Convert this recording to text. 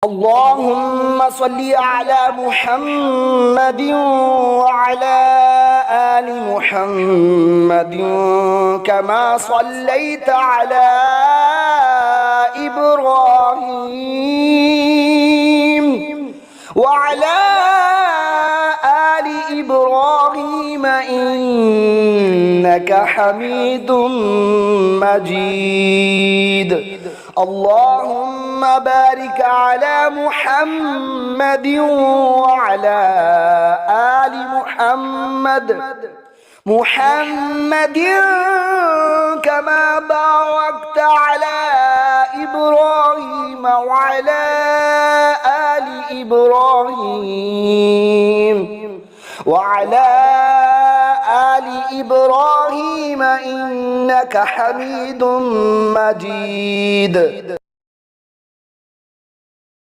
اللهم صل على محمد وعلى آل محمد كما صليت على إبراهيم وعلى آل إبراهيم إنك حميد مجيد. اللهم بارك على محمد وعلى آل محمد كما باركت على إبراهيم وعلى آل إبراهيم إنك حميد مجيد.